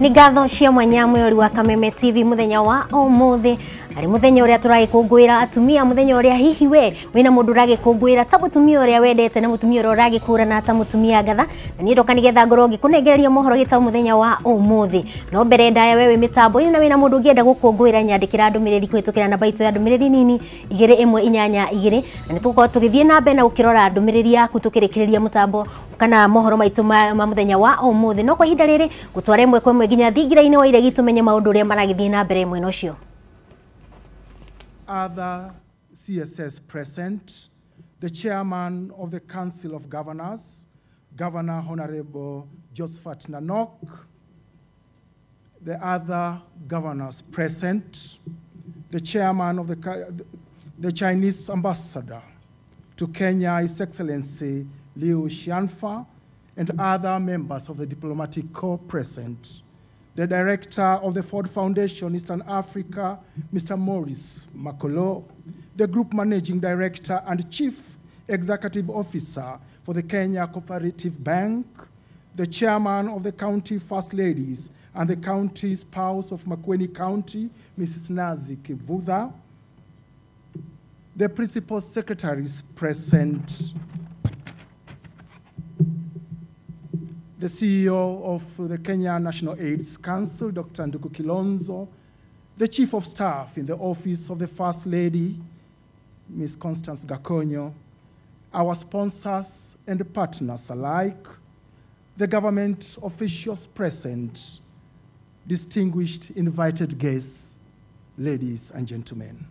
Ni ngatho cia mwanya mweri wa Kameme TV muthenya wa umuthi ari muthenya uria turagikungwira atumia muthenya uria hihi we wina mundu uragikungwira ta mutumia uria wendete na mutumia uria uragikura ta mutumia ngatha na ni ndoka nigetha ngoro ngikunengereria Mohoro Gitau muthenya wa umuthi no mbere ndaya wewe mitambo ina wina mundu ngienda gukungwira nyandikira ndumiriri kwitukira namba itu ya ndumiriri nini 2182 na nituko tugithie na mbere na gukirora ndumiriri yaku tukirikiria mutambo kana mohoro maitu ma muthenya wa umuthi no kwa ihinda riri gutwara imwe kwa imwe nginya thingira-ini wa iregi tumenye maundu uria maragithie na mbere mwena ucio. Other CSS present, the chairman of the Council of Governors, Governor Honorable Josephat Nanok, the other governors present, the chairman of the Chinese ambassador to Kenya, His Excellency Liu Xianfa, and other members of the diplomatic corps present. The director of the Ford Foundation, Eastern Africa, Mr. Maurice Makolo, the group managing director and chief executive officer for the Kenya Cooperative Bank, the chairman of the county first ladies and the county spouse of Makueni County, Mrs. Nazi Kivuda, the principal secretaries present, the CEO of the Kenya National AIDS Council, Dr. Nduku Kilonzo, the Chief of Staff in the Office of the First Lady, Ms. Constance Gakonyo, our sponsors and partners alike, the government officials present, distinguished invited guests, ladies and gentlemen.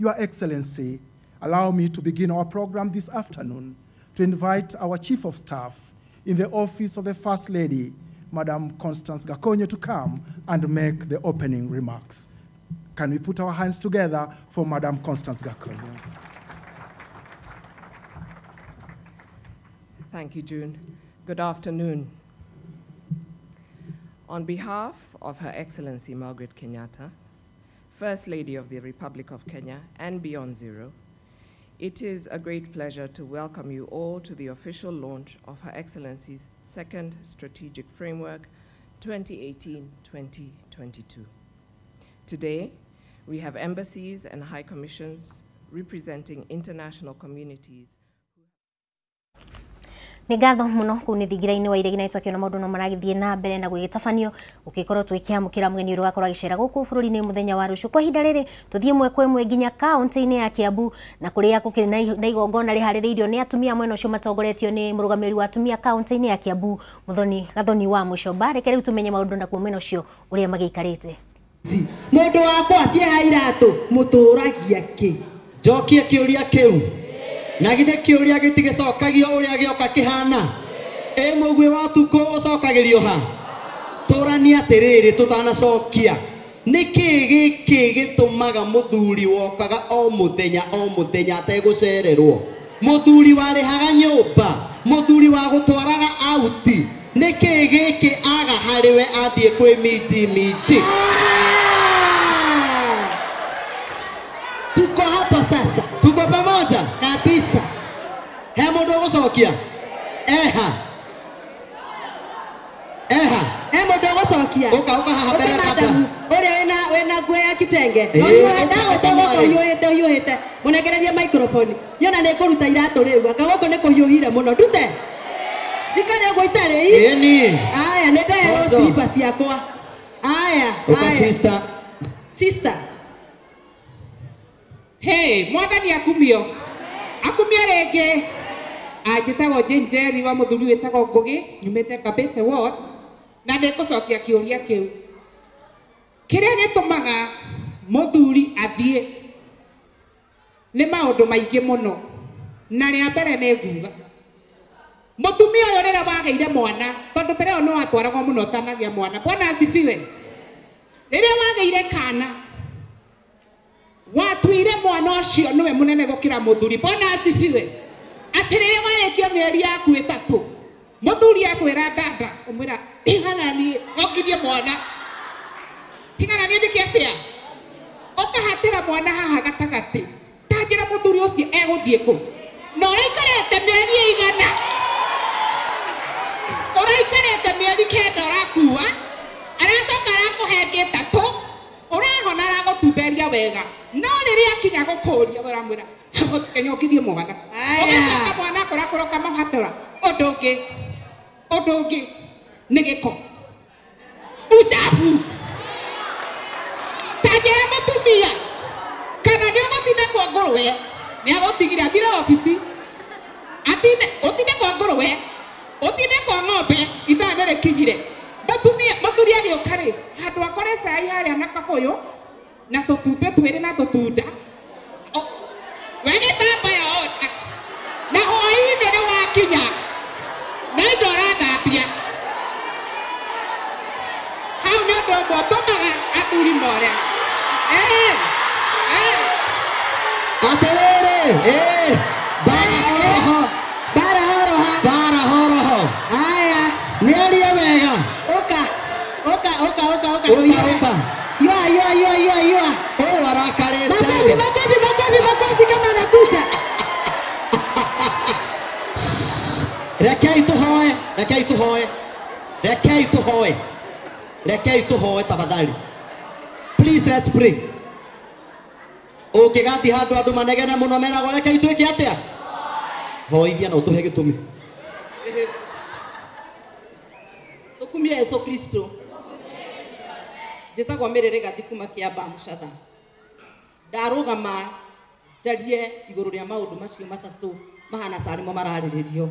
Your Excellency, allow me to begin our program this afternoon to invite our Chief of Staff in the Office of the First Lady, Madam Constance Gakonyo, to come and make the opening remarks. Can we put our hands together for Madam Constance Gakonyo? Thank you, June. Good afternoon. On behalf of Her Excellency Margaret Kenyatta, First Lady of the Republic of Kenya and Beyond Zero, it is a great pleasure to welcome you all to the official launch of Her Excellency's Second Strategic Framework 2018-2022. Today, we have embassies and high commissions representing international communities. Ni ngatho muno kuni thingira-ini wa iregi na itwakiona maundu no maragithie na mbere na gwigitabanio ukikorwo twikiamukira mugeni uri wakorwo agicera guku bururi-ini muthenya wa rucio kwa ihinda riri tuthie mwe kwa imwe nginya kaunti-ini ya Kiambu na kuria gukiri na igongona rihaririirio ni atumia mwena ucio matongoretio ni murugamiri wa atumia kaunti-ini ya Kiambu Muthoni Gathoni wa Mucomba reke riu tumenye maundu na kuo mwena ucio uria magiikarite. Mundu wakwa cieha iratu muturagia ki njokie kiuria kiu na githe kiuria gitigicokagio uria gioka kihana mugwi wa tuko ucokagirio ha turania atiriri tutanacokia niki giki gitumaga muthuri wokaga o muthenya ategucererwo muthuri warihaga nyumba muthuri wa gutwaraga auti niki giki aga hariwe athie kwi miti tuko hapa sasa, tuko pamoja kabisa. Hemo dogo sokia. Hemo dogo sokia. Uka haha bere madam. Ore wena gwe kitenge. Oyo ndago togo yohete. Munegereria microphone. Yona ne kuruta iratu riu. Akagoko ne kuyuhira muno. Dute. Jikane goitare. Ni. Aya ne ndahero slippers yakwa. Aya. Sister. Hey, mwathani akumio rege ajitagwo Jenjeri wa muthuri witagwo Ngugi nyumite Kabete ward na ndikucokia kiuria kiu kiria gitumaga muthuri athie ni maundu maingi muno na ria mbere ne nguga mutumia uyu rira wageire mwana tondu mbere no watwaragwo muno tanagia mwana bwana asifiwe riria wageire kana watuire mwana ucio niwe munene gukira muthuri bona asifiwe atirire warekia mieri yaku itatu muthuri akwira dada umwira tigana ni okithie mwana tigana ni ndikia pia ukahatira mwana haha gatagati tangira muthuri ucio eguthie ku no raikarete mieri igana uraikarete mieri kenda rakua arata wega no riria kinya gukuria baramwira Kenya ukithie mwana aya mwana kora kama hatora odongi nĩ gĩko uchafu tajera mũtumia kana nĩ ũgũtinda kwa ngũrwe nĩ agũtigira athire obici ũtinde kwa ngũrwe ũtinde kwa ng'ombe ithaa nĩ rĩkinyire mũthuri agĩũka rĩ handũ akore cai harĩa na kabũyũ na tũtumbĩ twĩrĩ na tũtunda wegĩtamba yota na hwaĩ-inĩ nĩ wakinya na indo ũrathambia hau nĩ ũndũ ũmwe ũtũmaga athuri more atĩrĩrĩ bara horoho aya nĩarie wega ũka yua ũyũ arakarĩte makofi kama anakuja rekei tuhoe tafadhali. Please let's pray. Ũkĩgathi handũ andũ manegene mũno meragwo rekei twĩke atĩa hoithia na ũtũhe gĩtũmi tukumie Yesu Kristo njĩtagwo Mĩrĩrĩ Gathi kuma Kĩamba Mũcatha ndarũgama njarie igũrũ rĩa maũndũ macio matatũ mahana tarĩ mo mararĩrĩrio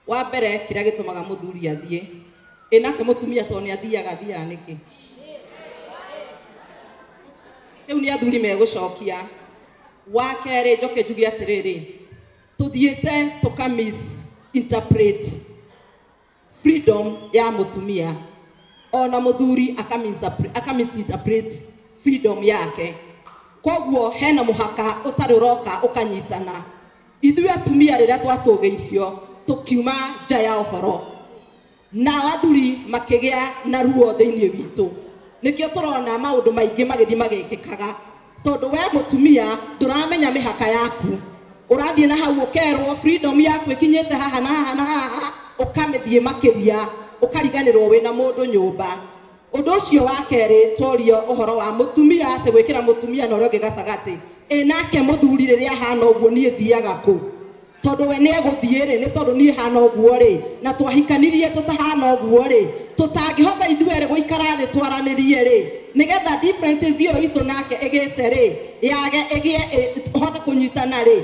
wa mbere kĩrĩa gĩtũmaga mũthuri athiĩ nake mũtumia to nĩ athiaga nĩkĩ rĩu nĩ athuri megũcokia wa kerĩ njoke njuge atĩrĩrĩ tuthiĩte tuka-misinterpret freedom ya mũtumia ona mũthuri aka-misinterpret freedom yake koguo hena mũhaka ũtarĩ ũroka ũkanyitana ithuĩ atumia rĩrĩa twatũgĩirio tũkiuma nja ya ũhoro na athuri makĩgĩa na ruo thĩinĩ witũ nĩkĩo tũrona maũndũ maingĩ magĩthiĩ magĩkĩkaga tondũ we mũtumia ndũramenya mĩhaka yaku ũrathiĩ na hau ũkerwo freedom yaku ĩkinyĩte haha na haha na haha ũkamĩthiĩ makĩria ũkariganĩrwo wĩna mũndũ nyũmba ũndũ ũcio wa kerĩ tworio ũhoro wa mũtumia atĩ gwĩkĩra mũtumia na ũrĩa ũngĩ gatagatĩ nake mũthuri rĩrĩa ahana ũguo niĩ thiaga kũ tondũ we nĩegũthiĩ rĩ nĩ tondũ niĩ hana ũguo rĩ na twahikanirie tũtahana ũguo rĩ tũtangĩhota ithuerĩ gũikara thĩ twaranĩrie rĩ nĩgetha differences iyo itũ nake ĩgĩte rĩ hote kũnyitana rĩ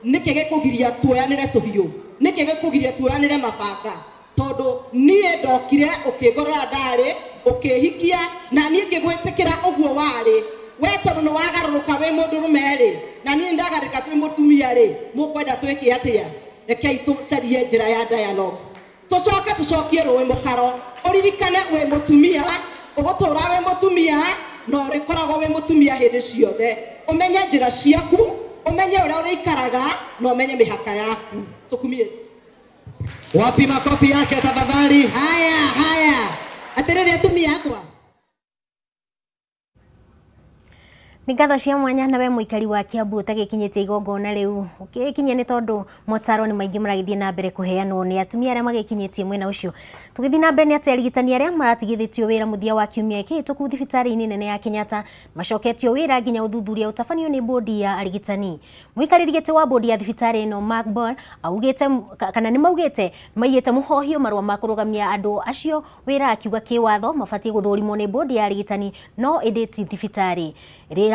nĩkĩ gĩkũgiria tuoyanĩre tũhiũ nĩkĩ gĩkũgiria tuoyanĩre mabanga tondũ niĩ ndokire ũkĩngorora ndarĩ ũkĩhikia na niĩ ngĩgwĩtĩkĩra ũguo warĩ we tondũ nĩ wagarũrũka wĩ mũndũrũme rĩ na niĩ ndagarĩka twĩ mũtumia rĩ mũkwenda twĩke atĩa rekei tũcarie njĩra ya dialogue tũcokie rũĩ mũkaro ũririkane wĩ mũtumia ũgũtũra wĩ mũtumia na ũrĩkoragwo wĩ mũtumia hĩndĩ ciothe ũmenye njĩra ciaku ũmenye ũrĩa ũrĩikaraga na ũmenye mĩhaka yaku tũkumie wapi makofi yake tafadhali haya atĩrĩrĩ atumia akwa Nĩ ngatho cia mwanya na we mũikari wa Kiambu ũtagĩkinyĩtie igongona rĩu ũkĩkinyia nĩ tondũ motaro nĩ maingĩ maragĩthiĩ na mbere kũheanwo nĩ atumia arĩa magĩkinyĩtie mwena ũcio tũgĩthiĩ na mbere nĩ atĩ arigitani arĩa maratigithĩtio wĩra mũthia wa kiumia kĩhĩtũku thibitarĩ-inĩ nene ya Kenyatta macoketio wĩra nginya ũthuthuria ũtabanio nĩ bodi ya arigitani mũikarĩri gĩtĩ wa bodi ya thibitarĩ ĩno Macbor augĩte kana nĩ maugĩte maiyĩte mũhohio marũa ma kũrũgamia andũ acio wĩra akiuga kĩwatho mabatiĩ gũthũrimwo nĩ bodi ya arigitani no ĩndĩ ti thibitarĩ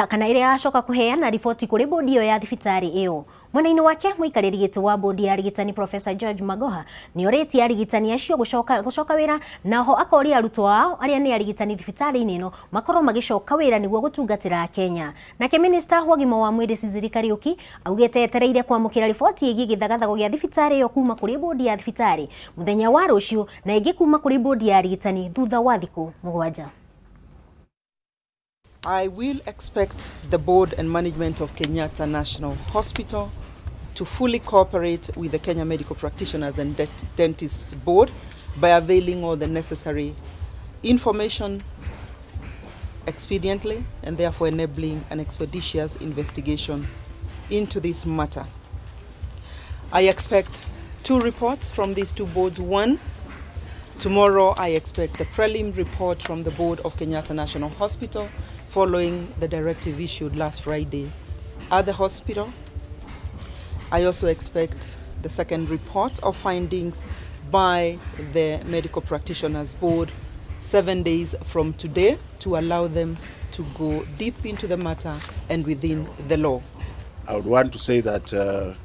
kana ĩrĩa iracoka kũheana riboti kũrĩ bodi ĩyo ya thibitarĩ ĩyo mwena-inĩ wake mũikarĩri gĩtĩ wa bodi ya arigitani Professor George Magoha nĩ orĩtie arigitani acio gũcoka wĩra naho akoria arutwo ao arĩa nĩ arigitani thibitarĩ-inĩ ĩno makorwo magĩcoka wĩra nĩguo gũtungatĩra Kenya nake minister wa ũgima wa mwĩrĩ Cicely Kariuki augĩte etereire kwamũkĩra riboti ĩgiĩ gĩthagathago gĩa thibitarĩ ĩyo kuma kũrĩ bodi ya thibitarĩ mũthenya wa rũciũ na ĩngĩ kuma kũrĩ bodi ya arigitani thutha wa thikũ 7. I will expect the board and management of Kenyatta National Hospital to fully cooperate with the Kenya Medical Practitioners and Dentists Board by availing all the necessary information expediently and therefore enabling an expeditious investigation into this matter. I expect 2 reports from these 2 boards. One, tomorrow I expect the prelim report from the board of Kenyatta National Hospital following the directive issued last Friday at the hospital. I also expect the second report of findings by the Medical Practitioners Board 7 days from today to allow them to go deep into the matter and within the law. I would want to say that to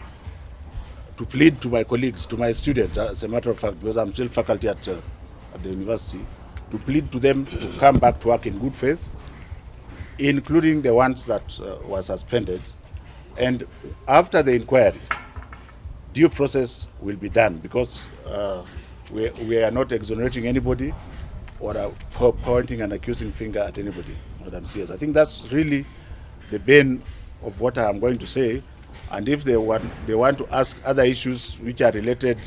plead to my colleagues, to my students, as a matter of fact, because I'm still faculty at the university, to plead to them to come back to work in good faith, including the ones that were suspended. And after the inquiry, due process will be done, because we are not exonerating anybody or pointing an accusing finger at anybody. Madam CS, I think that's really the vein of what I'm going to say. And if they want to ask other issues which are related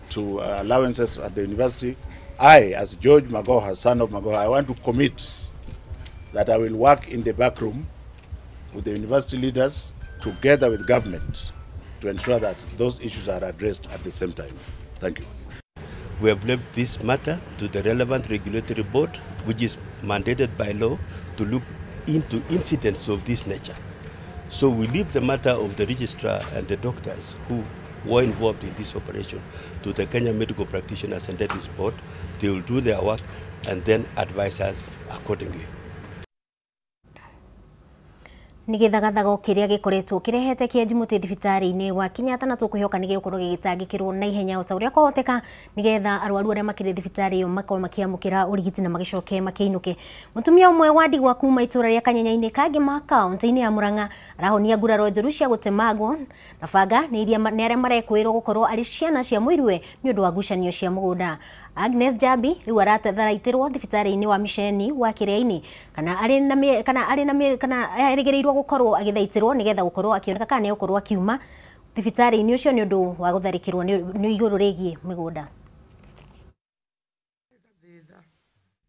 to allowances at the university, I, as George Magoha, son of Magoha, I want to commit that I will work in the back room with the university leaders together with government to ensure that those issues are addressed at the same time. Thank you. We have left this matter to the relevant regulatory board, which is mandated by law to look into incidents of this nature. So we leave the matter of the registrar and the doctors who were involved in this operation to the Kenya Medical Practitioners and Dentists Board. They will do their work and then advise us accordingly. Nigithagathago kiria gikoretwo kirehete kiajimuti thibitari-ini wa Kenyatta na tukuhoka nigigukorwo gigitangikirwo na ihenya o ta uria kwahoteka nigetha arwaru aria makiri thibitari iyo makorwo makiamukira urigiti na magicoke makiinuke. Mutumia umwe wa ndigwa kuma itura ria Kanyanya-ini Kagima kaunti-ini ya Murang'a arahonia nguraro njeru cia gutemagwo na banga ni aria marekwirwo gukorwo ari ciana cia muirwe ni undu wa ngucanio cia mugunda. Agnes Jabi riu aratetharaitirwo thibitari-ini wa Misheni wa Kiria-ini kana erigereirwo gukorwo agithaitirwo nigetha gukorwo akioneka kana ni gukorwo akiuma thibitari-ini ucio ni undu wa gutharikirwo ni iguru rigie migunda.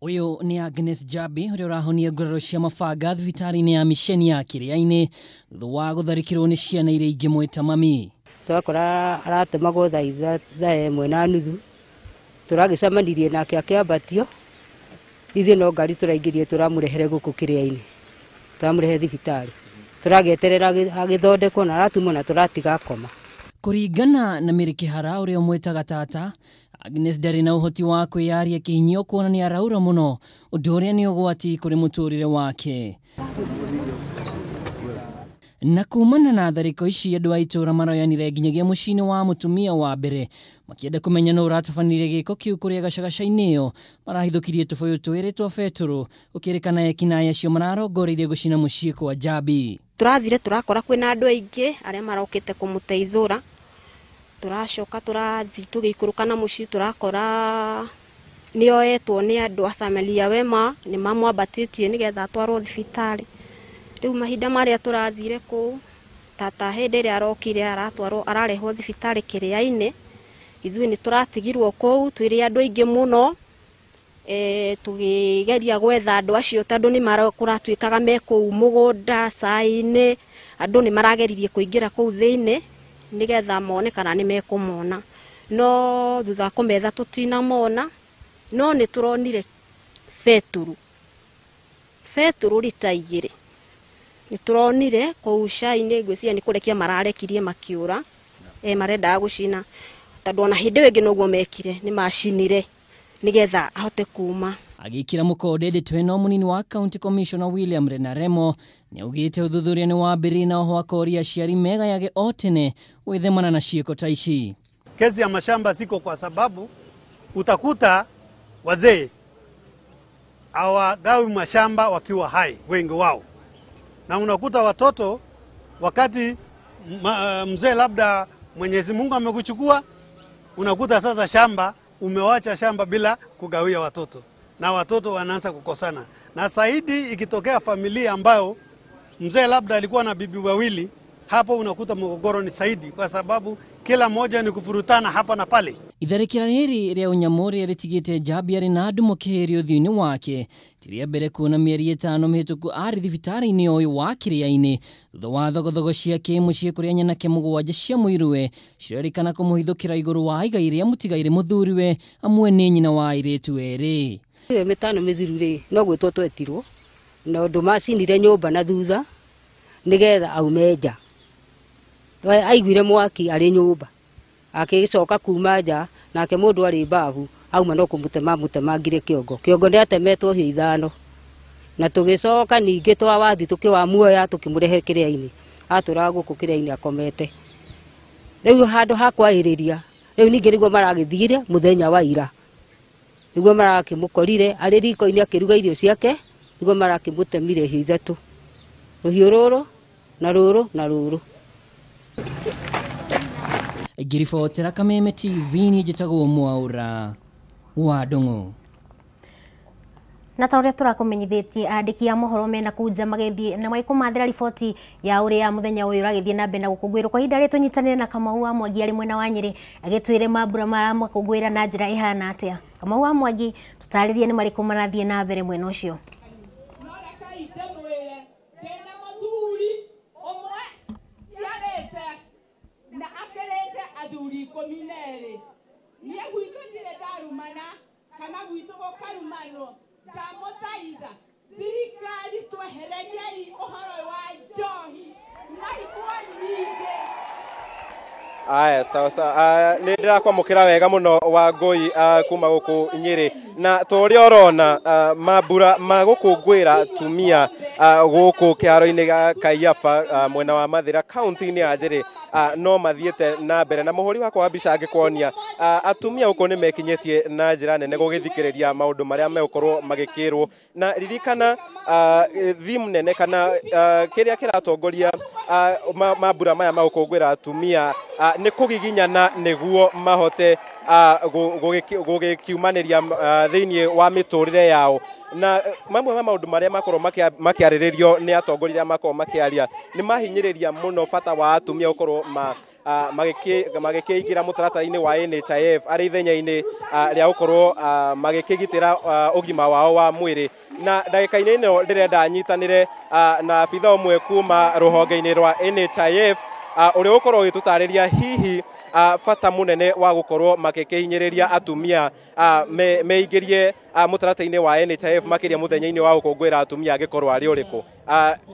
Uyu ni Agnes Jabi uria urahonia nguraro cia mabanga thibitari-ini ya Misheni ya Kiria-ini thutha wa gutharikirwo ni ciana iria ingi mweta mami. Twakora aratemagwo thaa 1:30 turagicamanirie nake akiambatio ithe no ngari turaingirie turamurehere guku Kiria-ini turamurehe thibitari turageterera agithondekwo na aratumwo na turatiga koma. Kuringana na Mirikihara uria mwetaga tata, Agnes ndari na uhoti wa kwiyaria kihinyio kuona ni araura muno undu uria ni ugwati kuri muturire wake. Na kumana na thariko ici andu a itura maroyanire nginyagia mucini wa mutumia wa mbere makienda kumenya no uratafanire giko kiu kuria gacagaca-ini iyo marahithukirie tuboyo twiri twa beturu ukirikana ekina yacio mararongoreirie gucina mucii kwa Jabi. Turathire turakora kwina andu aingi aria marokite kumuteithura turacoka turathi tugikuruka na mucii turakora nioetwo ni andu acamenia wema ni mamwambatitie nigetha atwarwo thibitari. Riu mahinda maria turathire ku tata hindi ria arokire aratwarwo ararehwo thibitari Kiria-ini ithui ni turatigirwo ku twiri andu aingi muno tugigeria gwetha andu acio tondu ni marakũratwikaga me kuu mugunda sai-ini andu ni marageririe kuingira kuu thiini nigetha mone kana ni mekumona no thutha kumetha tutina mona no ni turonire beturu rita igiri ni turonire kuu cai-ini ngwiciria ni kurekia mararekirie makiura marenda gucina tondu ona hindi wingi noguo mekire ni macinire nigetha ahote kuma. Agikira mukonde tweno munini wa County Commissioner William Renaremo ni ugite uthuthuria ni wambiri na oho akoria aciari mega yage otene withemana na cieko ta ici. Kesi ya mashamba siko kwa sababu utakuta wazee hawagawi mashamba wakiwa hai wengi wao, na unakuta watoto wakati mzee labda Mwenyezi Mungu amekuchukua, unakuta sasa shamba umewacha shamba bila kugawia watoto na watoto wanaanza kukosana. Na zaidi ikitokea familia ambayo mzee labda alikuwa na bibi wawili, hapo unakuta mgogoro ni zaidi kwa sababu kila moja ni kufurutana hapa na pale. Itharikira riri ria unyamuri ritigite Jabi ari na andu mukiherio thiini wake tiria mbere kuona mieri 5 mihituku ari thibitari-ini uyu wa Kiria-ini thutha wa thogothogo cia kimucii kuria nyanake mugwanja cia muirwe cirerikana kumuhithukira iguru wa igai ria mutigaire muthuriwe amwe ni nyina wa airitu eri. Mitano mithiru ri no gwitwo twetirwo no ndumacinire nyumba na thutha nigetha aume nja aiguire mwaki ari nyumba akicoka kuma nja nake mundu ari babu auma no kumutema ngire kiongo ni atemetwo hio ithano na tugicoka ningi twawathi tukiwamuoya tukimurehe kiria-ini aturaga guku kiria-ini akomete riu handu hakwahiriria riu ningi niguo maragithire muthenya wa ira niguo marakimukorire ari riko-ini akiruga irio ciake niguo marakimutemire hio ithatu ruhiu ruru na ruru na ruru. Ngiribotera Kameme TV ni njitagwo Mwaura wa Ndung'u. Na ta uria turakumenyithitie andiki a mohoro mena kunja magethi na maikumathira riboti ya uria muthenya uyu uragithie na mbere na gukungwirwo kwa ihinda ritu nyitanire na Kamau wa Mwangi ari mwena wa Nyeri agitwire mambura marakungwira na njira ihana atia. Kamau wa Mwangi tutaririe ni mariku marathie na mbere mwena ucio. Athuri kominere ni gwitũ ndire ndarumana kana gwitũ gũkarumanwo ndamũthaitha thirikari twehereriai ũhoro wa njohi na ikuũ nyingĩ. Aya sawa ni ndirakwamũkĩra wega mũno Wangui kuma gũkũ Nyeri na toria urona mambura ma gũkũngũĩra tumia gũkũ kĩharo-inĩ ga Kaiafa mwena wa Mathira kaunti-inĩ ya Nyeri no mathiete na mbere na muhuri wakwa wa mbica angĩkuonia atumia gũkũ nĩ mekinyĩtie na njĩra nene gũgĩthikĩrĩria maũndũ marĩa megũkorwo magĩkĩrwo na ririkana thimu nene kana kĩrĩa kĩratongoria mambura maya ma gũkũngũĩra atumia nĩ kũgiginyana nĩguo mahote gũgĩkiumanĩria thĩinĩ wa mĩtũrĩre yao na mamwe ma maũndũ marĩa makorwo makĩarĩrĩrio nĩ atongoria makorwo makĩaria nĩ mahinyĩrĩria mũno bata wa atumia gũkorwo magĩkĩingĩra mũtaratara-inĩ wa NHIF arĩ ithenya-inĩ rĩa gũkorwo magĩkĩgitĩra ũgima wao wa mwĩrĩ na ndagĩka-inĩ ĩno ndĩrenda nyitanĩre na abitha ũmwe kuma rũhonge-inĩ rwa NHIF ũrĩa ũkorwo ũgĩtũtarĩria hihi bata munene wa gukorwo makĩhinyĩrĩria atumia meingĩrie mũtaratara-inĩ wa NHIF makĩria mũthenya-inĩ wa gũkũngũĩra atumia angĩkorwo arĩ ũrĩkũ.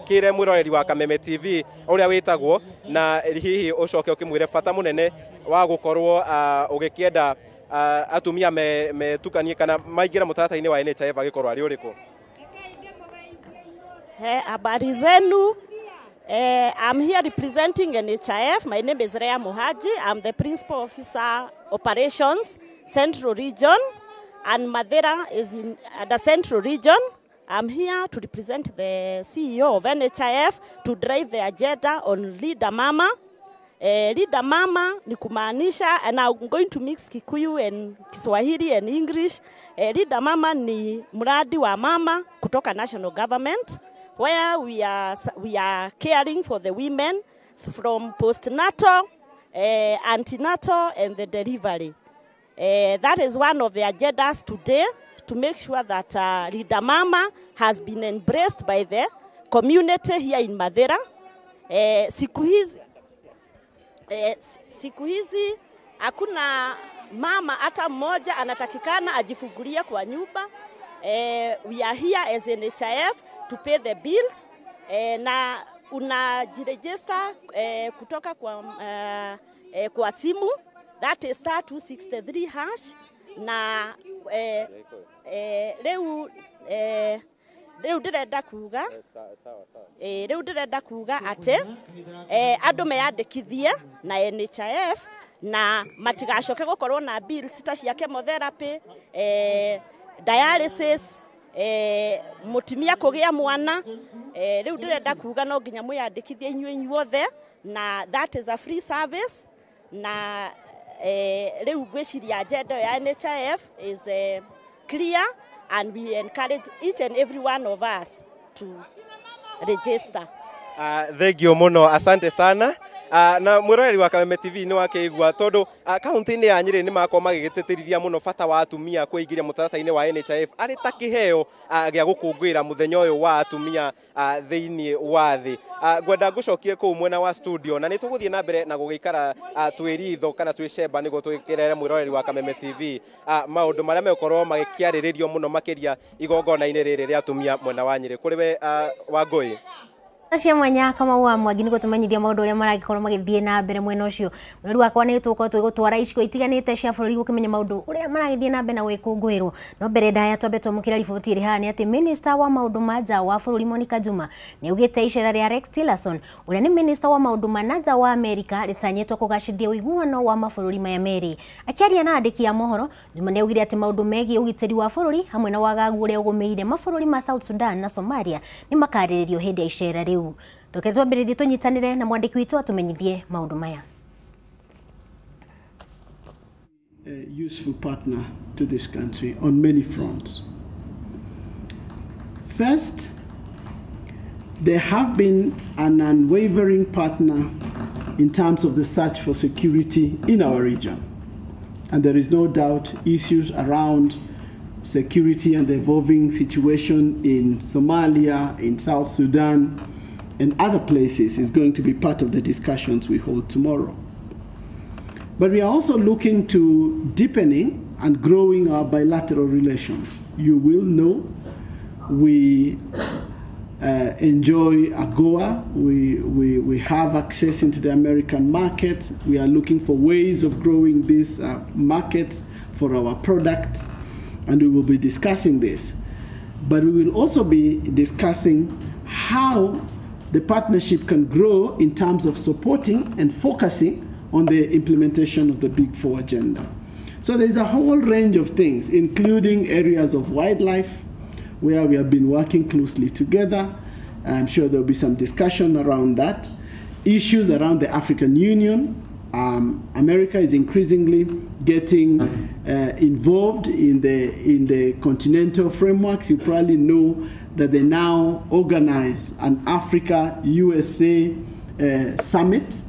Kĩre mwĩroreri wa Kameme TV ũrĩa wĩtagwo na hihi ũcoke ũkĩmwĩre bata munene wa gukorwo ũgĩkĩenda atumia metukanie kana maingĩre mũtaratara-inĩ wa NHIF angĩkorwo arĩ ũrĩkũ. Habari zenu. I'm here representing NHIF. My name is Rea Muhaji. I'm the Principal Officer Operations, Central Region, and Madeira is in the Central Region. I'm here to represent the CEO of NHIF to drive the agenda on Leader Mama. Leader Mama ni kumaanisha, and I'm going to mix Kikuyu and Kiswahili and English. Leader Mama ni mradi wa mama kutoka national government, where we are caring for the women from postnatal, antenatal, and the delivery. That is one of the agendas today, to make sure that Leader Mama has been embraced by the community here in Madeira. Siku hizi hakuna mama hata mmoja anatakikana ajifungulie kwa nyumba. We are here as NHIF to pay the bills, na unajiregister kutoka kwa simu, that is star 263 hash, na reu ndirenda kuga ate andu meyandikithie na NHIF na matigacoke gukorwo na bills ta cia chemotherapy, dialysis, mutimia kugia mwana. Riu ndirenda kuga no nginya mwiyandikithie inyuothe, na that is a free service. Na riu gwiciria agenda ya NHIF is clear, and we encourage each and every one of us to register. Thank you muno, asante sana. na mwiroreri wa Kameme TV ni wakeigua tondu kaunti-ini ya Nyeri ni makorwo magigititirithia muno bata wa atumia kuingiria mutarata-ini wa NHIF ari ta kiheo gia gukungwira muthenya uyu wa atumia thiini wa thi. Ngwenda ngucokie kuu mwena wa studio na ni tuguthie na mbere na gugikara twiritho kana twicemba niguo twikirere mwiroreri wa Kameme TV maundu maria mekorwo magikiariririo muno makiria igongona-ini riri ria atumia mwena wa Nyeri. Kuriwe Wangui Acia mwanya kama wa Mwangi niguo tumanyithia maundu uria maragikorwo magithie na mbere mwena ucio. Mweri wakwa ni tuko twigutwara icigo itiganite cia bururi gukimenya maundu uria maragithie na mbere na gwikungwirwo. No mbere ndaya twambe twamukira riboti iri haha ni ati minister wa maundu ma nja wa bururi Monica Juma ni ugite icera ria Rex Tillerson uria ni minister wa maundu ma nja wa America ritanyetwo kugacithia uiguano wa mabururi maya meri. Akiaria na andiki ya mohoro, Juma ni ugire ati maundu megi ugitiri wa bururi hamwe na wagagu uria ugumeire mabururi ma South Sudan na Somalia ni makariririo hindi icera riu. Ndoke twambiririe tunyitanire na mwandiki witu atumenyithie maundu maya. A useful partner to this country on many fronts. First, they have been an unwavering partner in terms of the search for security in our region. And there is no doubt issues around security and the evolving situation in Somalia, in South Sudan, and other places is going to be part of the discussions we hold tomorrow. But we are also looking to deepening and growing our bilateral relations. You will know we enjoy AGOA, we have access into the American market. We are looking for ways of growing this market for our products, and we will be discussing this. But we will also be discussing how the partnership can grow in terms of supporting and focusing on the implementation of the Big Four agenda. So there's a whole range of things, including areas of wildlife, where we have been working closely together. I'm sure there'll be some discussion around that. Issues around the African Union. America is increasingly getting involved in the continental frameworks. You probably know that they now organize an Africa-USA summit,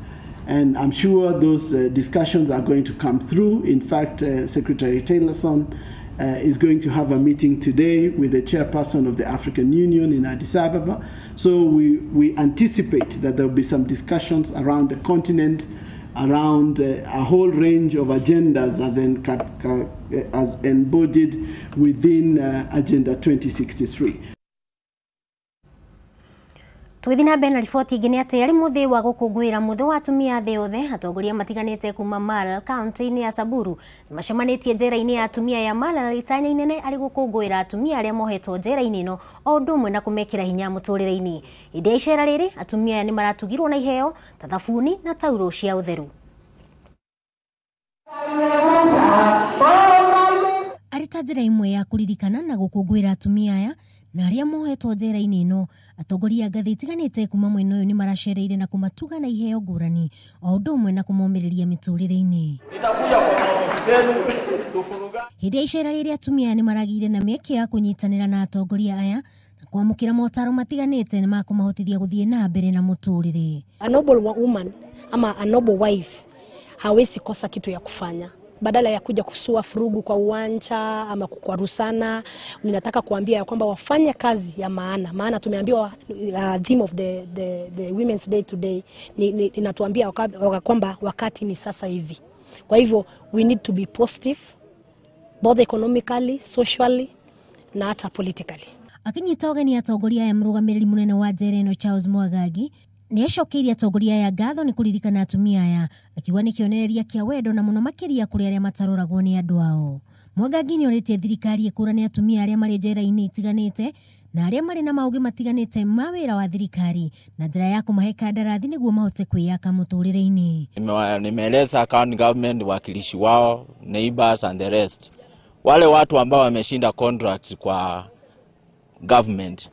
and I'm sure those discussions are going to come through. In fact, Secretary Tillerson is going to have a meeting today with the chairperson of the African Union in Addis Ababa. So we anticipate that there will be some discussions around the continent, around a whole range of agendas as embodied within Agenda 2063. Twithina bena riboti ingĩ nĩ atĩ arĩ mũthĩ wa gũkũngũĩra mũthĩ wa atumia thĩ yothe, atongoria matiganĩte kuma Mara kaunti-inĩ ya Samburu macemanĩtie njera-inĩ ya atumia ya Mara na ritanya inene arĩ gũkũngũĩra atumia arĩa mohetwo njera-inĩ ĩno o ũndũ ũmwe na kũmekĩra hinya mũtũrĩre-inĩ. Hĩndĩ ya icera rĩrĩ atumia aya nĩ maratugirwo na iheo ta thabuni na tauro cia ũtheru. Arĩ ta njĩra imwe ya kũririkana na gũkũngũĩra atumia aya na arĩa mohetwo njera-inĩ ĩno, atongoria ngathĩ itiganĩte kuma mwena ũyũ nĩ maracereire na kũmatuga na iheo ngũrani o ũndũ ũmwe na kũmomĩrĩria mĩtũrĩre-inĩ. Hĩndĩ ya icera rĩrĩ atumia nĩ maragĩire na mĩeke ya kũnyitanĩra na atongoria aya na kwamũkĩra motaro matiganĩte nĩ makũmahotithia gũthiĩ na mbere na mũtũrĩre. A noble woman ama a noble wife hawezi kosa kitu ya kufanya. Badala ya kuja kusua furugu kwa uwanja ama kukwarusana, ninataka kuambia ya kwamba wafanye kazi ya maana tumeambiwa theme of the Women's Day today inatuambia kwamba wakati ni sasa hivi. Kwa hivyo we need to be positive both economically, socially na hata politically. Akinyita ũgeni atongoria ya mũrũgamĩrĩri mũnene wa njera ĩno Charles Mwagagi nĩ acokeirie atongoria ya ngatho nĩ kũririkana atumia aya, akiuga nĩ kĩonereria kĩa wendo na mũno makĩria kũrĩ arĩa mataroragwo nĩ andũ ao. Mwagagi nĩ orĩtie thirikari ĩkũrane atumia arĩa marĩ njera-inĩ itiganĩte na arĩa marĩ na maũgĩ matiganĩte ma wĩra wa thirikari na njĩra ya kũmahe kandarathi nĩguo mahote kwĩyaka mũtũrĩre-inĩ. Nimeeleza county government, wakilishi wao, neighbors and the rest, wale watu ambao wameshinda contracts kwa government,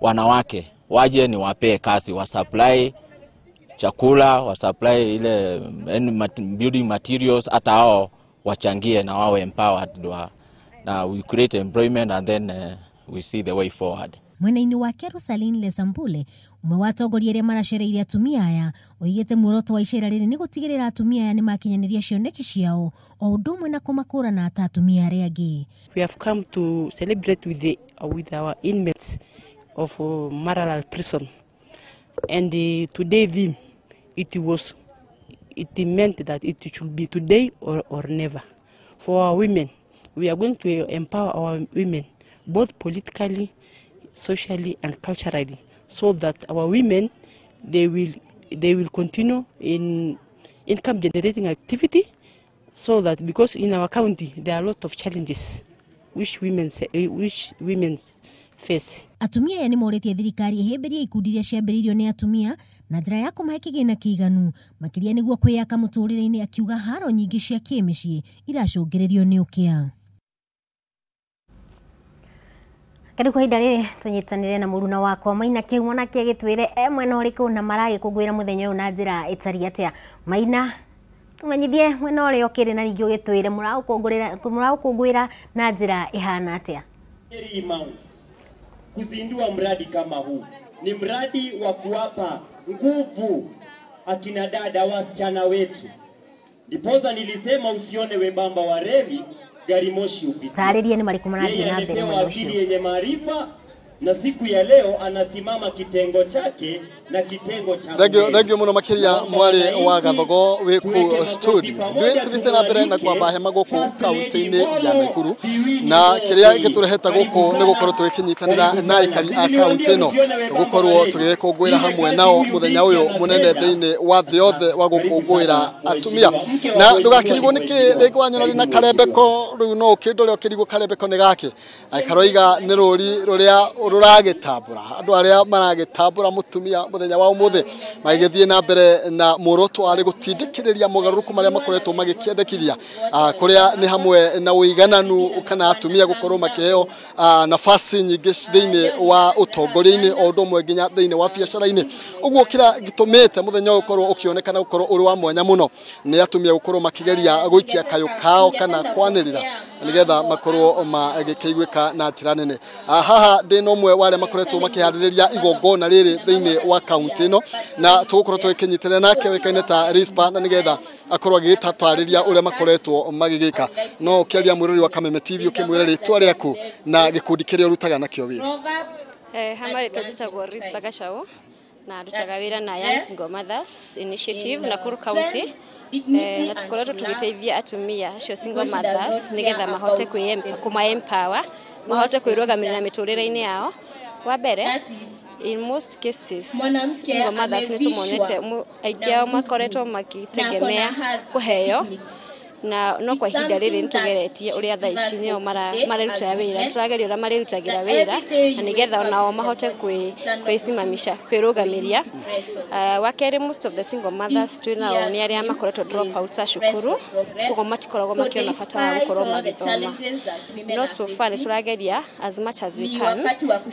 wanawake waje ni wapee kazi, wa supply chakula, wa supply ile building materials, hata hao wachangie na wawe empowered, na we create employment and then we see the way forward. Mwena-ini wake Rosaline Lesambule umwe wa atongoria aria maracereire atumia aya oigite muoroto wa icera riri ni gutigirira atumia aya ni makinyaniria cioneki ciao o undu umwe na kumakurana ta atumia aria angi. We have come to celebrate with our inmates of Maralal prison, and today theme it meant that it should be today or never. For our women, we are going to empower our women both politically, socially and culturally, so that our women they will continue in income generating activity, so that because in our county there are a lot of challenges which women face. Atumia ya ni moretie thirikari ihemberia ikundi iria ciambiriirio ni atumia na njira ya kumahe kigina kiiganu makiria niguo kwiyaka muturire-ini, akiuga haro nyingi cia kimicii iracungiririo ni ukia. Kari kwa ihinda riri tunyitanire na muruna wakwa Maina Kiumo nake agitwire mwena uriku na marage kungwira muthenya uyu na njira itari atia. Maina, tumenyithie mwena uria ukiri na ringi ugitwire muraukungwira na njira ihana atia. Kuzindua mradi kama huu ni mradi wa kuwapa nguvu akina dada wasichana wetu. Ndiposa nilisema usione wembamba wa reli, gari moshi upite. Taariria ni mariku marathie na mbere mwana ucio. Yenye maarifa na siku ya leo anasimama kitengo chake na kitengo cha. Thegio muno makiria mwari wa Gathogo wiku studio. Thwe tuthite na mbere na kwamba hema guku kaunti-ini ya Nakuru na kiria gitureheta guku ni gukorwo tugikinyitanira na ikari a kaunti ino gukorwo tugikungwira hamwe nao muthenya uyu munene thiini wa thi yothe wa gukungwira atumia na ndugakirigwo niki ringi wanyona na karembeko riu no kindu rio kirigwo karembeko ni gake akaroiga ni ruri ruria ruragitambura andu aria maragitambura mutumia muthenya wa umuthe magithie na mbere na muoroto ari gutindikiriria mugaruruku maria makoretwo magikiendekithia kuria ni hamwe na uigananu kana atumia gukorwo makiheo nafasi nyingi thiini wa utongoria-ini o undu umwe nginya thiini wa biacara-ini. Uguo kira gitumite muthenya ukorwo ukionekana gukorwo uri wa mwanya muno ni atumia gukorwo makigeria guikia kayo kao kana kwanirira nigetha makorwo magikiguika na njira nene. Haha ndino umwe wale makoretwo makihariria igongona riri thiini wa kaunti ino na tugukorwo tugikinyitirana nake wekaine ta Rispa na nigetha akorwo agitatarĩria uria makoretwo magigika. No ukiaria mwirori wa Kameme TV ukimwira ritwa riaku na gikundi kiria urutaga nakio wira. Hamari twajitagwo Rispa Gachau na ndutaga wira na Young Single Mothers Initiative Nakuru County. Na tukoretwo tugiteithia atumia acio single mothers nigetha mahote kuma-empower, mahote kwĩrũgamĩrĩra mĩtũrĩre-inĩ yao. Wa mbere, in most cases single mothers ni tumonete aingĩ ao makoretwo makitegemea kuheo na no kwa ihinda riri nitugeretie uria thaa ici nio mareruta wira, turageria uria marerutagira wira na nigetha onao mahote kwĩsimamisha kwĩrũgamĩria. Wa kerĩ, most of the single mothers twinao ni aria makoretwo drop out a cukuru, koguo matikoragwo makiona bata wa gukorwo magithoma. No so far turageria as much as we can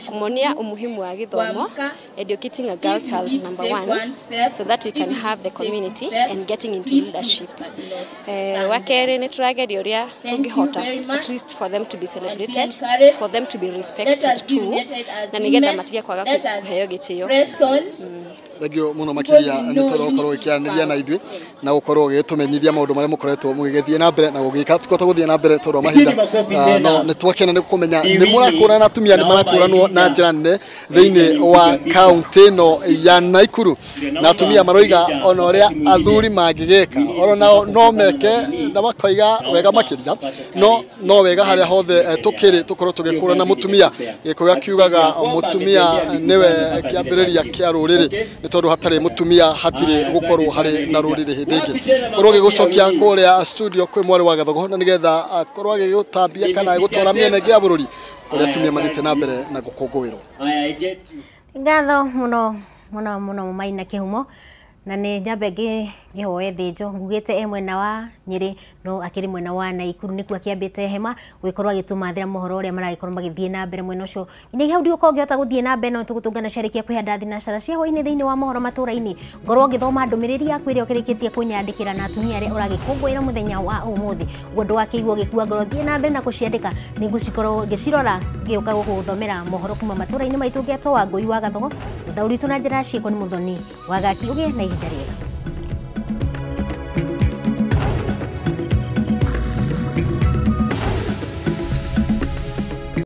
kumonia umuhimu wa githomo, educating a girl child number 1 so that we can have the community and getting into leadership. Wakere ni turageria uria tungihota at least for them to be celebrated, for them to be respected too, na nigetha matige kwaga kuheo gitio. Thegio muno makiria ni torokorwo ikianiria na ithui na gukorwo gitumenyithia maundu maria mukoretwo mugigithie na mbere na gugika tukota guthie na mbere toro mahinda no ni twakena ni kumenya ni murakura na atumia ni marakuranwo na njira nene thiini wa county no ya Nakuru na atumia maroiga ona uria athuri mangigeka oro nao no meke na makoiga wega makiria no wega haria hothe tukiri tukorwo tugikura na mutumia gikuga kiugaga mutumia niwe kiambiriria kia ruriri ni tondu hatari mutumia hatiri gukorwo hari na ruriri hindi ingi urwo gigucokia kuria studio kwi mwari wa Gathogo na nigetha akorwo agigutambia kana agutwara miene gia bururi kuria atumia mathite na mbere na gukungwirwo. Ngatho muno Maina Kiumo na nä njambe ngä hoe thä njo ngugä te mwena wa Nyeri no akä mwena wa Naikuru nä kuo akä ambä te hema gwä korwo agä tå mathä ra mohoro å rä a maragä korwo magä thiä na mbere mwena å cio nginya hau ndigå korwo ngä hota gå thiä na mbere no tå gå tå ngana ciarä kia kwä handa thinacara cia hwainä thä inä wa mohoro matå ra-inä ngorwo ngä thoma ndå mä rä ri yaku ä rä a å kä rä kä tie kå nyandä kä ra na atumia arä a å ragä kå ngå ä ra må thenya wa å må thä guo ndå gakä igwo gä kua ngoro thiä na mbere na kå ciandä ka nä ngå cikorwo ngä cirora ngä å ka gå gå thomera mohoro kuma matå ra-inä maitå ngä atwo Wangui wa Gathogo thaå ritå na njä ra ciä ko nä må thoni wa gaki å gä na ihinda rĩega.